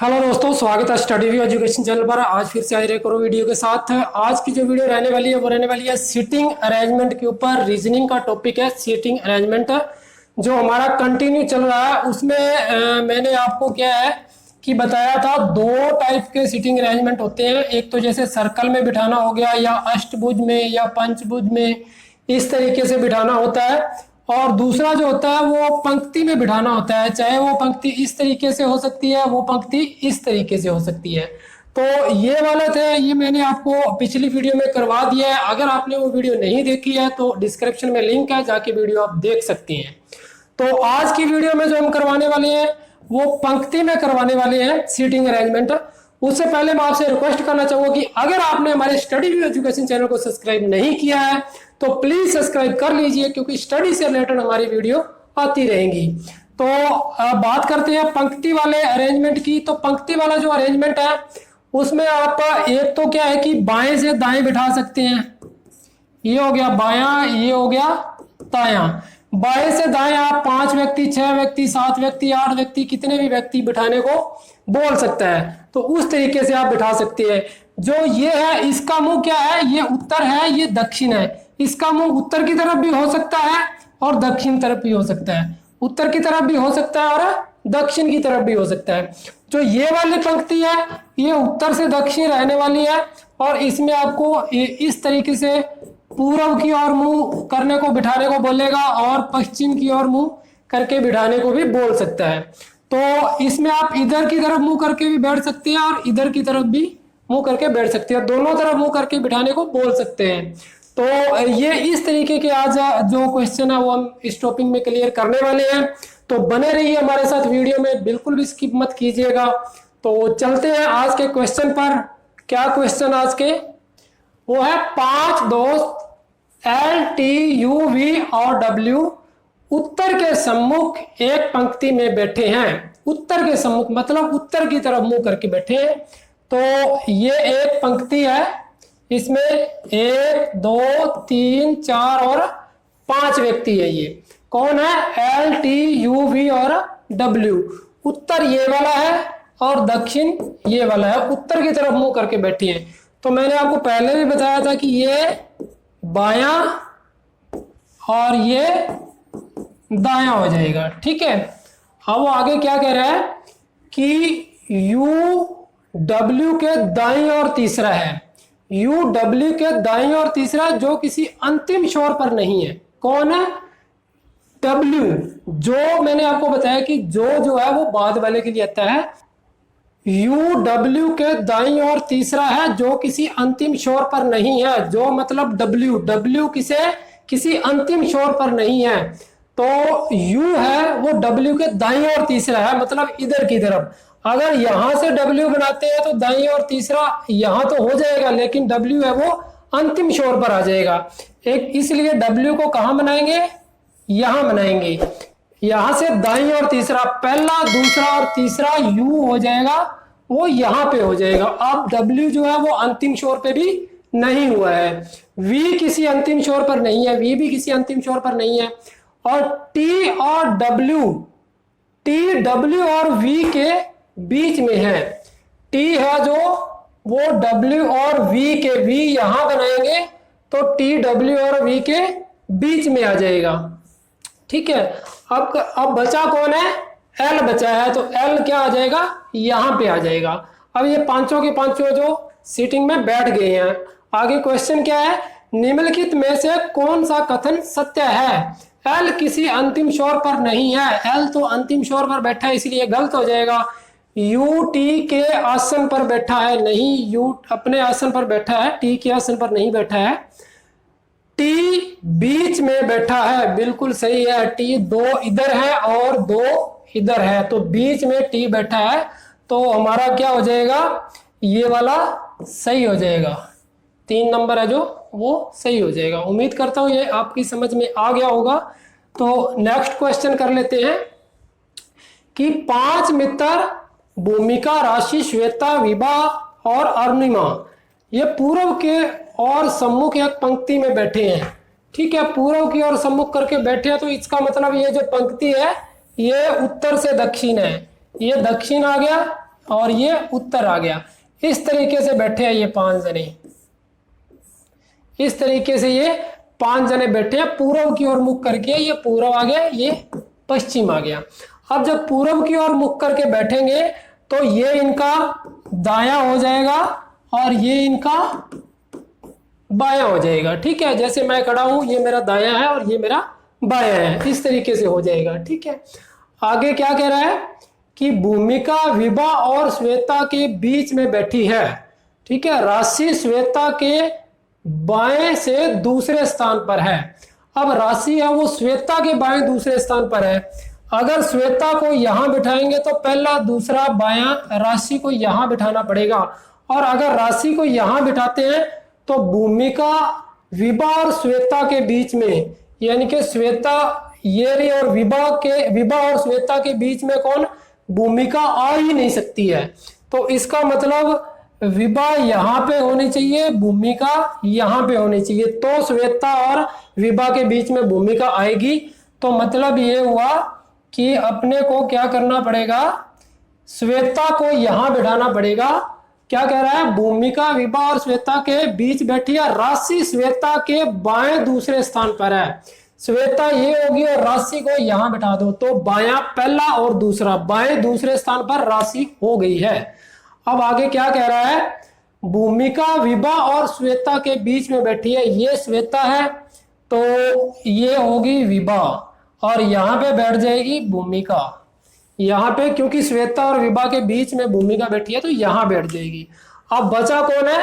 Hello दोस्तों, स्वागत है स्टडी व्यू एजुकेशन चैनल पर। आज फिर से हाजिर एक और वीडियो के साथ। आज की जो वीडियो रहने वाली है वो रहने वाली है सीटिंग अरेंजमेंट के ऊपर। रीजनिंग का टॉपिक है सीटिंग अरेंजमेंट, जो हमारा कंटिन्यू चल रहा है। उसमें मैंने आपको क्या है कि बताया था, दो टाइप के सीटिंग अरेंजमेंट होते हैं। एक तो जैसे सर्कल में बिठाना हो गया, या अष्टभुज में या पंचभुज में, इस तरीके से बिठाना होता है। और दूसरा जो होता है वो पंक्ति में बिठाना होता है। चाहे वो पंक्ति इस तरीके से हो सकती है, वो पंक्ति इस तरीके से हो सकती है। तो ये वाले थे, ये मैंने आपको पिछली वीडियो में करवा दिया है। अगर आपने वो वीडियो नहीं देखी है तो डिस्क्रिप्शन में लिंक है, जाके वीडियो आप देख सकती हैं। तो आज की वीडियो में जो हम करवाने वाले हैं वो पंक्ति में करवाने वाले हैं सीटिंग अरेंजमेंट। उससे पहले मैं आपसे रिक्वेस्ट करना चाहूंगा कि अगर आपने हमारे स्टडी व्यू एजुकेशन चैनल को सब्सक्राइब नहीं किया है तो प्लीज सब्सक्राइब कर लीजिए, क्योंकि स्टडी से रिलेटेड हमारी वीडियो आती रहेंगी। तो बात करते हैं पंक्ति वाले अरेंजमेंट की। तो पंक्ति वाला जो अरेंजमेंट है उसमें आप एक तो क्या है कि बाएं से दाएं बिठा सकते हैं। ये हो गया बायां, ये हो गया दायां। बाएं से दाएं आप 5 व्यक्ति, 6 व्यक्ति, 7 व्यक्ति, 8 व्यक्ति, कितने भी व्यक्ति बिठाने को बोल सकता है, तो उस तरीके से आप बिठा सकते हैं। जो ये है, इसका मुंह क्या है, ये उत्तर है, ये दक्षिण है। इसका मुंह उत्तर की तरफ भी हो सकता है और दक्षिण तरफ भी हो सकता है। उत्तर की तरफ भी हो सकता है और दक्षिण की तरफ भी हो सकता है। जो ये वाली पंक्ति है ये उत्तर से दक्षिण रहने वाली है, और इसमें आपको इस तरीके से पूर्व की ओर मुंह करने को बिठाने को बोलेगा, और पश्चिम की ओर मुंह करके बिठाने को भी बोल सकता है। तो इसमें आप इधर की तरफ मुंह करके भी बैठ सकते हैं और इधर की तरफ भी मुंह करके बैठ सकते हैं। दोनों तरफ मुंह करके बिठाने को बोल सकते हैं। तो ये इस तरीके के आज जो क्वेश्चन है वो हम इस टॉपिक में क्लियर करने वाले हैं। तो बने रहिए हमारे साथ वीडियो में, बिल्कुल भी स्किप मत कीजिएगा। तो चलते हैं आज के क्वेश्चन पर। क्या क्वेश्चन आज के वो है, 5 दोस्त एल, टी, यू, वी और डब्ल्यू उत्तर के सम्मुख एक पंक्ति में बैठे हैं। उत्तर के सम्मुख मतलब उत्तर की तरफ मुंह करके बैठे हैं। तो ये एक पंक्ति है, इसमें 1, 2, 3, 4 और 5 व्यक्ति है। ये कौन है, एल, टी, यू, वी और डब्ल्यू। उत्तर ये वाला है और दक्षिण ये वाला है। उत्तर की तरफ मुंह करके बैठी है। तो मैंने आपको पहले भी बताया था कि ये बायां और ये दायां हो जाएगा, ठीक है। अब वो आगे क्या कह रहा है कि यू डब्ल्यू के दाईं और तीसरा है। यू डब्ल्यू के दाईं और तीसरा जो किसी अंतिम छोर पर नहीं है। कौन है, डब्ल्यू। जो मैंने आपको बताया कि जो है वो बाद वाले के लिए आता है। यू डब्ल्यू के दाईं और तीसरा है जो किसी अंतिम छोर पर नहीं है। जो मतलब डब्ल्यू किसी अंतिम छोर पर नहीं है। तो यू है वो डब्ल्यू के दाईं और तीसरा है, मतलब इधर की तरफ। अगर यहां से डब्ल्यू बनाते हैं तो दाईं और तीसरा यहां तो हो जाएगा, लेकिन डब्ल्यू है वो अंतिम छोर पर आ जाएगा। एक इसलिए डब्ल्यू को कहां बनाएंगे, यहां बनाएंगे। यहां से दाईं और तीसरा, पहला, दूसरा और तीसरा यू हो जाएगा, वो यहां पे हो जाएगा। अब डब्ल्यू जो है वो अंतिम छोर पे भी नहीं हुआ है। वी किसी अंतिम छोर पर नहीं है, वी भी किसी अंतिम छोर पर नहीं है। और टी और डब्ल्यू और वी के बीच में है। टी है जो वो डब्ल्यू और वी के, वी यहां बनाएंगे तो टी डब्ल्यू और वी के बीच में आ जाएगा, ठीक है। अब बचा कौन है, एल बचा है। तो एल क्या आ जाएगा, यहां पे आ जाएगा। अब ये पांचों के पांचों जो सीटिंग में बैठ गए हैं। आगे क्वेश्चन क्या है, निम्नलिखित में से कौन सा कथन सत्य है। एल किसी अंतिम छोर पर नहीं है। एल तो अंतिम छोर पर बैठा है, इसलिए गलत हो जाएगा। यू टी के आसन पर बैठा है, नहीं, यू अपने आसन पर बैठा है, टी के आसन पर नहीं बैठा है। टी बीच में बैठा है, बिल्कुल सही है। टी 2 इधर है और 2 इधर है, तो बीच में टी बैठा है। तो हमारा क्या हो जाएगा, ये वाला सही हो जाएगा। 3 नंबर है जो वो सही हो जाएगा। उम्मीद करता हूं ये आपकी समझ में आ गया होगा। तो नेक्स्ट क्वेश्चन कर लेते हैं कि 5 मित्र भूमिका, राशि, श्वेता, विभा और अरुणिमा ये पूर्व के और सम्मुख एक पंक्ति में बैठे हैं, ठीक है। पूर्व की ओर सम्मुख करके बैठे हैं, तो इसका मतलब ये जो पंक्ति है ये उत्तर से दक्षिण है। ये दक्षिण आ गया और ये उत्तर आ गया। इस तरीके से बैठे हैं ये 5 जने, इस तरीके से ये 5 जने बैठे हैं पूर्व की ओर मुख करके। ये पूर्व आ गया, ये पश्चिम आ गया। अब जब पूर्व की ओर मुख करके बैठेंगे तो ये इनका दायां हो जाएगा और ये इनका बायां हो जाएगा। ठीक है, जैसे मैं खड़ा हूं, ये मेरा दायां है और ये मेरा बायां है, इस तरीके से हो जाएगा। ठीक है, आगे क्या कह रहा है कि भूमिका विभा और श्वेता के बीच में बैठी है। ठीक है, राशि श्वेता के बाएं से दूसरे स्थान पर है। अब राशि है वो श्वेता के बाएं दूसरे स्थान पर है। अगर श्वेता को यहां बिठाएंगे तो पहला दूसरा बायां राशि को यहां बिठाना पड़ेगा, और अगर राशि को यहां बिठाते हैं तो भूमिका विभा और श्वेता के बीच में, यानी कि श्वेता ये रही और विभा और श्वेता के बीच में कौन, भूमिका आ ही नहीं सकती है। तो इसका मतलब विभा यहाँ पे होनी चाहिए, भूमिका यहाँ पे होनी चाहिए, तो श्वेता और विभा के बीच में भूमिका आएगी। तो मतलब ये हुआ कि अपने को क्या करना पड़ेगा, श्वेता को यहां बैठाना पड़ेगा। क्या कह रहा है, भूमिका विभा और श्वेता के बीच बैठी है, राशि श्वेता के बाएं दूसरे स्थान पर है। श्वेता ये होगी और राशि को यहां बैठा दो, तो बायां पहला और दूसरा, बाएं दूसरे स्थान पर राशि हो गई है। अब आगे क्या कह रहा है, भूमिका विभा और श्वेता के बीच में बैठी है, ये श्वेता है तो ये होगी विभा और यहां पे बैठ जाएगी भूमिका, यहां पे, क्योंकि श्वेता और विभा के बीच में भूमिका बैठी है तो यहां बैठ जाएगी। अब बचा कौन है,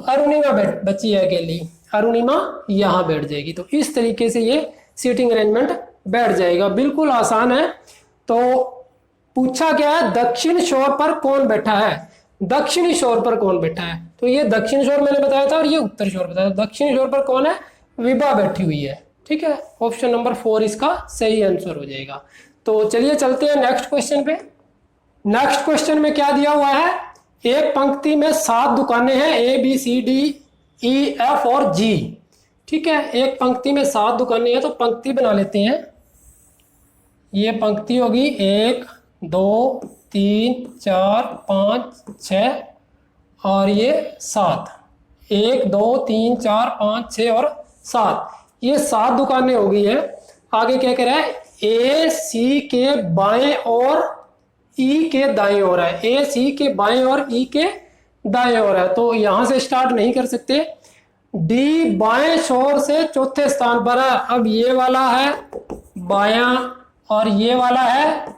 अरुणिमा बची है अकेली, अरुणिमा यहां बैठ जाएगी। तो इस तरीके से ये सीटिंग अरेंजमेंट बैठ जाएगा, बिल्कुल आसान है। तो पूछा क्या है, दक्षिण शोर पर कौन बैठा है, दक्षिणी शोर पर कौन बैठा है, तो ये दक्षिण शोर मैंने बताया था और ये उत्तर शोर बताया था। दक्षिणी शोर पर कौन है, विभा बैठी हुई है। ठीक है, ऑप्शन नंबर 4 इसका सही आंसर हो जाएगा। तो चलिए चलते हैं नेक्स्ट क्वेश्चन पे। नेक्स्ट क्वेश्चन में क्या दिया हुआ है, एक पंक्ति में 7 दुकानें हैं, A B C D E F और जी। ठीक है, एक पंक्ति में 7 दुकानें हैं, तो पंक्ति बना लेते हैं। ये पंक्ति होगी 1 2 3 4 5 6 और ये 7, 1 2 3 4 5 6 और 7, ये 7 दुकानें हो गई हैं। आगे क्या कह रहा है, ए सी के बाएं और ई के दाएं ओर है, ए सी के बाएं और ई के दाएं ओर है। तो यहां से स्टार्ट नहीं कर सकते। डी बाएं छोर से चौथे स्थान पर है। अब ये वाला है बायां और ये वाला है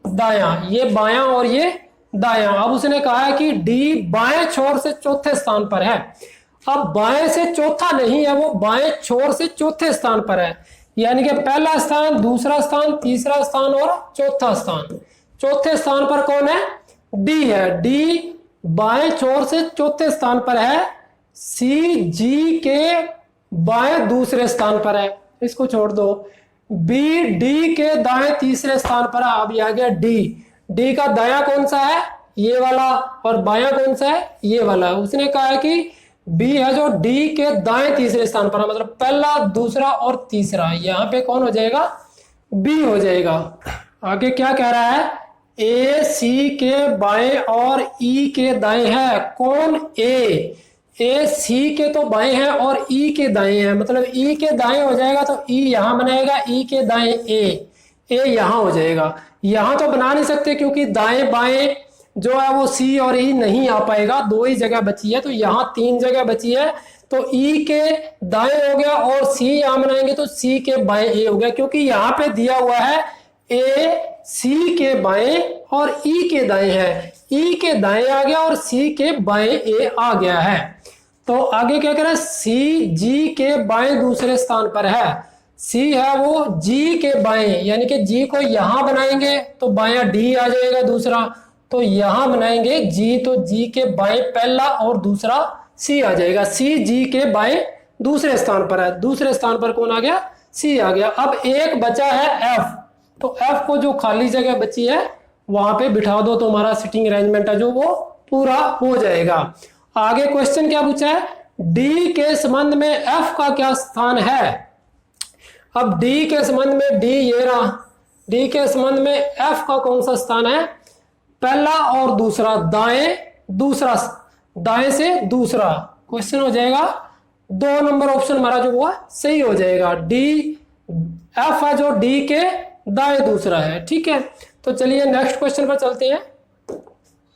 दायां, ये बायां और ये दायां। अब उसने कहा है कि डी बाएं छोर से चौथे स्थान पर है। अब बाएं से चौथा नहीं है, वो बाएं छोर से चौथे स्थान पर है, यानी कि पहला स्थान, दूसरा स्थान, तीसरा स्थान और चौथा स्थान। चौथे स्थान पर कौन है, डी है। डी बाएं छोर से चौथे स्थान पर है, सी जी के बाएं दूसरे स्थान पर है, इसको छोड़ दो। बी डी के दाएं तीसरे स्थान पर है। अब आ गया डी, डी का दायां कौन सा है, ये वाला, और बायां कौन सा है, ये वाला। उसने कहा है कि बी है जो डी के दाएं तीसरे स्थान पर है, मतलब पहला दूसरा और तीसरा, यहाँ पे कौन हो जाएगा, बी हो जाएगा। आगे क्या कह रहा है, ए सी के बाएं और ई के दाएं है, कौन, ए सी के तो बाएं है और ई के दाएं है, मतलब ई के दाएं हो जाएगा तो ई यहां बनाएगा, ई के दाएं ए यहां हो जाएगा। यहां तो बना नहीं सकते क्योंकि दाएं बाएं जो है वो सी और ई नहीं आ पाएगा, 2 ही जगह बची है, तो यहाँ 3 जगह बची है। तो ई के दाएं हो गया और सी यहां बनाएंगे तो सी के बाएं ए हो गया, क्योंकि यहाँ पे दिया हुआ है ए सी के बाएं और ई के दाएं है, ई के दाएं आ गया और सी के बाएं ए आ गया है। तो आगे क्या कह रहा है, सी जी के बाएं दूसरे स्थान पर है, सी है वो जी के बाएं, यानी कि जी को यहां बनाएंगे तो बायां डी आ जाएगा दूसरा, तो यहां बनाएंगे जी, तो जी के बाएं पहला और दूसरा सी आ जाएगा। सी जी के बाएं दूसरे स्थान पर है, दूसरे स्थान पर कौन आ गया, सी आ गया। अब एक बचा है एफ, तो एफ को जो खाली जगह बची है वहां पे बिठा दो, तो हमारा सिटिंग अरेंजमेंट है जो वो पूरा हो जाएगा। आगे क्वेश्चन क्या पूछा है, डी के संबंध में एफ का क्या स्थान है। अब डी के संबंध में, डी ये रहा, डी के संबंध में एफ का कौन सा स्थान है, पहला और दूसरा, दाएं दूसरा, दाएं से दूसरा, क्वेश्चन हो जाएगा 2 नंबर ऑप्शन हमारा जो हुआ सही हो जाएगा। डी एफ है जो डी के दाएं दूसरा है। ठीक है, तो चलिए नेक्स्ट क्वेश्चन पर चलते हैं।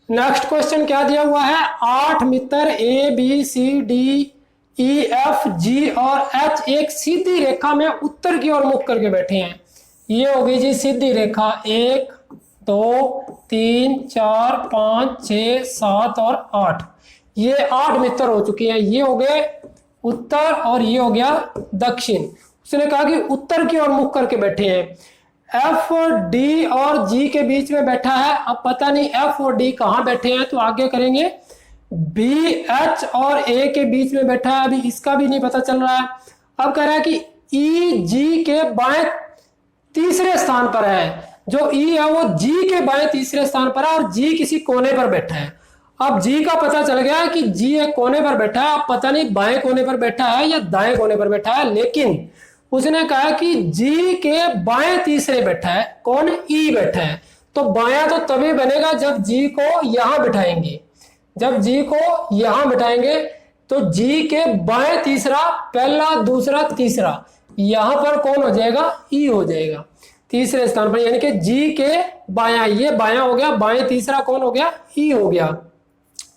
नेक्स्ट क्वेश्चन क्या दिया हुआ है, 8 मित्र A B C D E F G और एच एक सीधी रेखा में उत्तर की ओर मुख करके बैठे हैं। ये हो गई जी सीधी रेखा, 1 2 3 4 5 6 7 और 8, ये 8 मित्र हो चुके हैं। ये हो गए उत्तर और ये हो गया दक्षिण। उसने कहा कि उत्तर की ओर मुख करके बैठे हैं। एफ डी और जी के बीच में बैठा है। अब पता नहीं एफ और डी कहाँ बैठे हैं, तो आगे करेंगे। बी एच और ए के बीच में बैठा है, अभी इसका भी नहीं पता चल रहा है। अब कह रहा है कि ई जी के बाएं तीसरे स्थान पर है। जो ई है वो जी के बाएं तीसरे स्थान पर है और जी किसी कोने पर बैठा है। अब जी का पता चल गया कि जी एक कोने पर बैठा है। अब पता नहीं बाएं कोने पर बैठा है या दाएं कोने पर बैठा है, लेकिन उसने कहा कि जी के बाएं तीसरे बैठा है। कौन? ई बैठा है। तो बायां तो तभी बनेगा जब जी को यहां बिठाएंगे। जब जी को यहां बिठाएंगे तो जी के बाएं तीसरा, पहला दूसरा तीसरा, यहां पर कौन हो जाएगा? ई हो जाएगा तीसरे स्थान पर, यानी कि जी के बायां, ये बायां हो गया, बाएं तीसरा कौन हो गया? ई हो गया।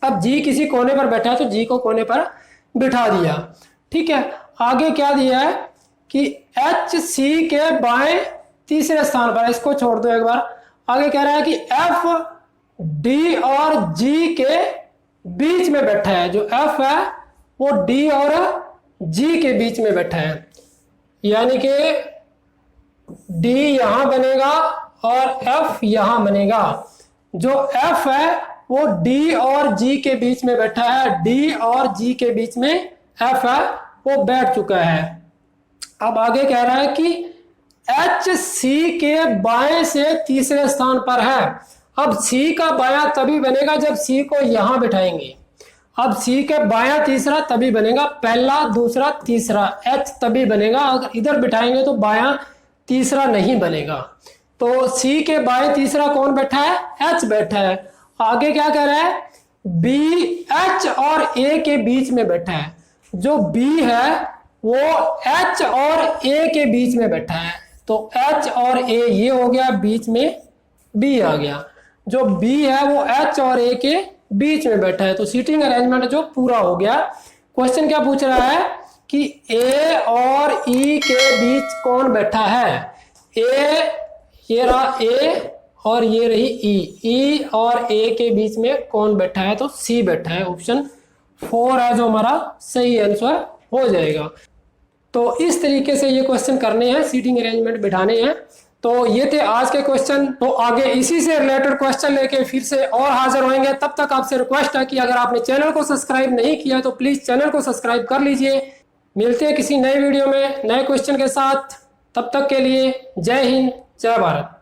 अब जी किसी कोने पर बैठा है तो जी को कोने पर बिठा दिया। ठीक है, आगे क्या दिया है कि एच सी के बाएं तीसरे स्थान पर, इसको छोड़ दो एक बार। आगे कह रहा है कि एफ डी और जी के बीच में बैठा है। जो एफ है वो डी और जी के बीच में बैठा है, यानी कि डी यहां बनेगा और एफ यहां बनेगा। जो एफ है वो डी और जी के बीच में बैठा है, डी और जी के बीच में एफ है वो बैठ चुका है। अब आगे कह रहा है कि एच सी के बाएं से तीसरे स्थान पर है। अब सी का बायां तभी बनेगा जब सी को यहां बिठाएंगे। अब सी के बायां तीसरा तभी बनेगा, पहला दूसरा तीसरा, एच तभी बनेगा। अगर इधर बिठाएंगे तो बायां तीसरा नहीं बनेगा। तो सी के बाएं तीसरा कौन बैठा है? एच बैठा है। आगे क्या कह रहा है? बी एच और ए के बीच में बैठा है। जो बी है वो एच और ए के बीच में बैठा है। तो एच और ए ये हो गया, बीच में बी आ गया। जो बी है वो एच और ए के बीच में बैठा है। तो सीटिंग अरेंजमेंट जो पूरा हो गया। क्वेश्चन क्या पूछ रहा है कि ए और ई के बीच कौन बैठा है? ए, ये रहा ए और ये रही ई। ई और ए के बीच में कौन बैठा है? तो सी बैठा है। ऑप्शन 4 है जो हमारा सही आंसर हो जाएगा। तो इस तरीके से ये क्वेश्चन करने हैं, सीटिंग अरेंजमेंट बिठाने हैं। तो ये थे आज के क्वेश्चन। तो आगे इसी से रिलेटेड क्वेश्चन लेके फिर से और हाजिर होंगे। तब तक आपसे रिक्वेस्ट है कि अगर आपने चैनल को सब्सक्राइब नहीं किया तो प्लीज चैनल को सब्सक्राइब कर लीजिए। मिलते हैं किसी नए वीडियो में नए क्वेश्चन के साथ। तब तक के लिए जय हिंद, जय भारत।